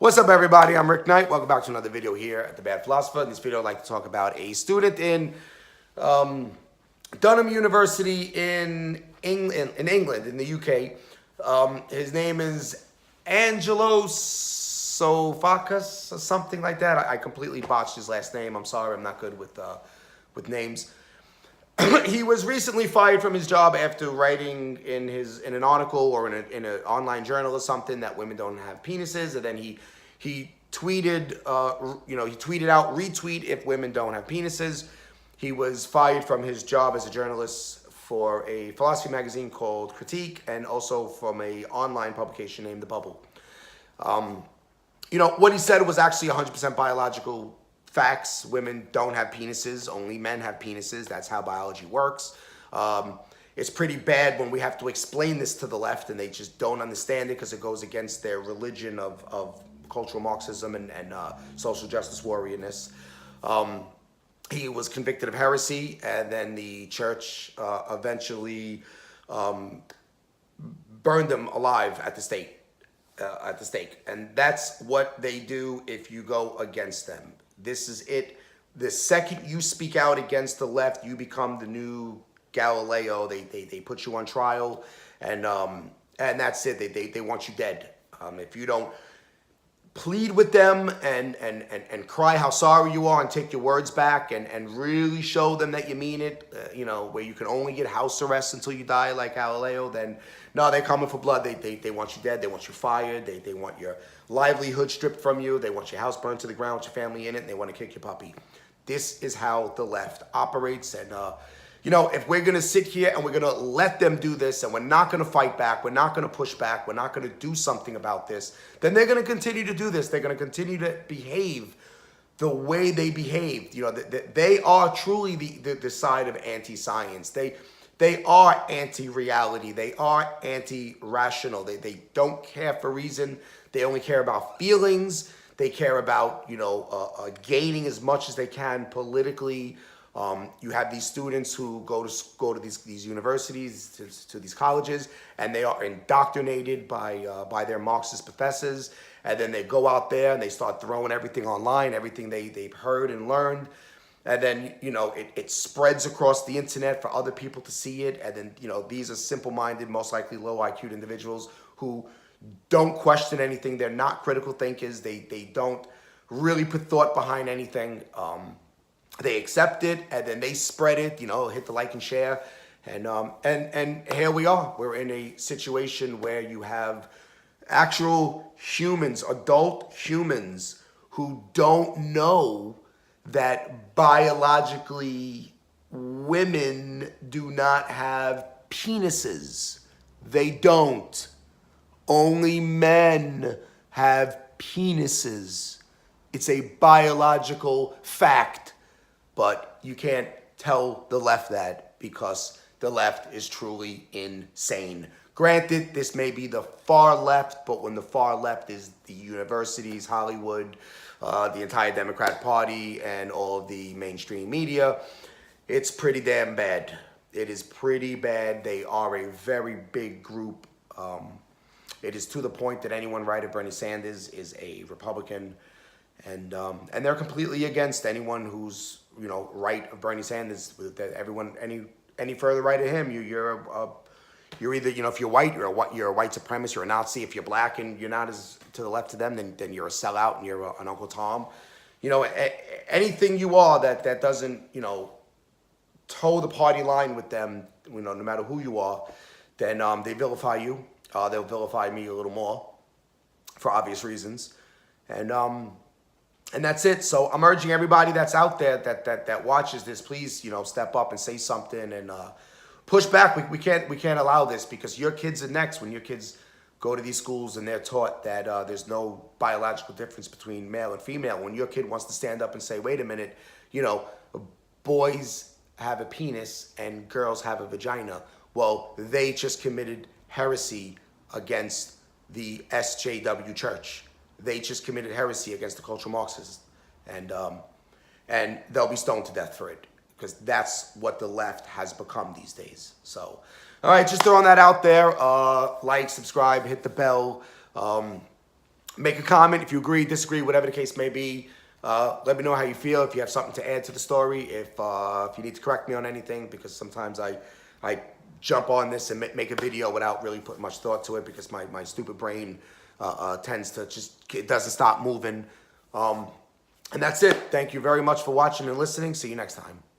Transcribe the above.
What's up, everybody? I'm Rick Knight. Welcome back to another video here at The Bad Philosopher. In this video, I'd like to talk about a student in Durham University in England, in the UK. His name is Angelos Sofocleous or something like that. I completely botched his last name. I'm sorry. I'm not good with names. He was recently fired from his job after writing in an article or in an online journal or something that women don't have penises, and then he tweeted he tweeted out retweet if women don't have penises. He was fired from his job as a journalist for a philosophy magazine called Critique, and also from a online publication named The Bubble. What he said was actually 100% biological facts. Women don't have penises. Only men have penises. That's how biology works. It's pretty bad when we have to explain this to the left and they just don't understand it because it goes against their religion of cultural Marxism and social justice warriorness. He was convicted of heresy, and then the church eventually burned him alive at the stake. And that's what they do if you go against them. This is it. The second you speak out against the left, you become the new Galileo. They put you on trial, and that's it. They want you dead. If you don't plead with them and cry how sorry you are and take your words back and really show them that you mean it, where you can only get house arrest until you die like Galileo, then no, they're coming for blood. They want you dead. They want you fired. They want your livelihood stripped from you. They want your house burned to the ground with your family in it, and they want to kick your puppy. This is how the left operates, and if we're going to sit here and we're going to let them do this and we're not going to fight back, we're not going to push back, we're not going to do something about this, then they're going to continue to do this. They're going to continue to behave the way they behaved. They are truly the side of anti-science. They are anti-reality. They are anti-rational. They don't care for reason. They only care about feelings. They care about, gaining as much as they can politically. You have these students who go to these universities, to these colleges, and they are indoctrinated by their Marxist professors, and then they go out there and they start throwing everything online, everything they've heard and learned, and then it spreads across the internet for other people to see it, and then these are simple-minded, most likely low IQ individuals who don't question anything. They're not critical thinkers. They don't really put thought behind anything. They accept it, and then they spread it, hit the like and share. And here we are. We're in a situation where you have actual humans, adult humans, who don't know that biologically women do not have penises. They don't. Only men have penises. It's a biological fact. But you can't tell the left that, because the left is truly insane. Granted, this may be the far left, but when the far left is the universities, Hollywood, the entire Democrat Party, and all of the mainstream media, it's pretty damn bad. It is pretty bad. They are a very big group. It is to the point that anyone right of Bernie Sanders is a Republican, and they're completely against anyone who's right of Bernie Sanders. That everyone any further right of him, you're either if you're white, you're a white supremacist, you're a Nazi. If you're black and you're not as to the left of them, then you're a sellout and you're an Uncle Tom. Anything you are that doesn't toe the party line with them, no matter who you are, then they vilify you. They'll vilify me a little more for obvious reasons, and that's it. So I'm urging everybody that's out there that watches this, please, step up and say something and push back. We can't allow this, because your kids are next. When your kids go to these schools and they're taught that there's no biological difference between male and female, when your kid wants to stand up and say, wait a minute, boys have a penis and girls have a vagina, well, they just committed heresy against the SJW church. They just committed heresy against the cultural Marxists, and they'll be stoned to death for it, because that's what the left has become these days. So, all right, just throwing that out there. Like, subscribe, hit the bell. Make a comment if you agree, disagree, whatever the case may be. Let me know how you feel, if you have something to add to the story, if you need to correct me on anything, because sometimes I jump on this and make a video without really putting much thought to it, because my stupid brain tends to it doesn't stop moving. And that's it. Thank you very much for watching and listening. See you next time.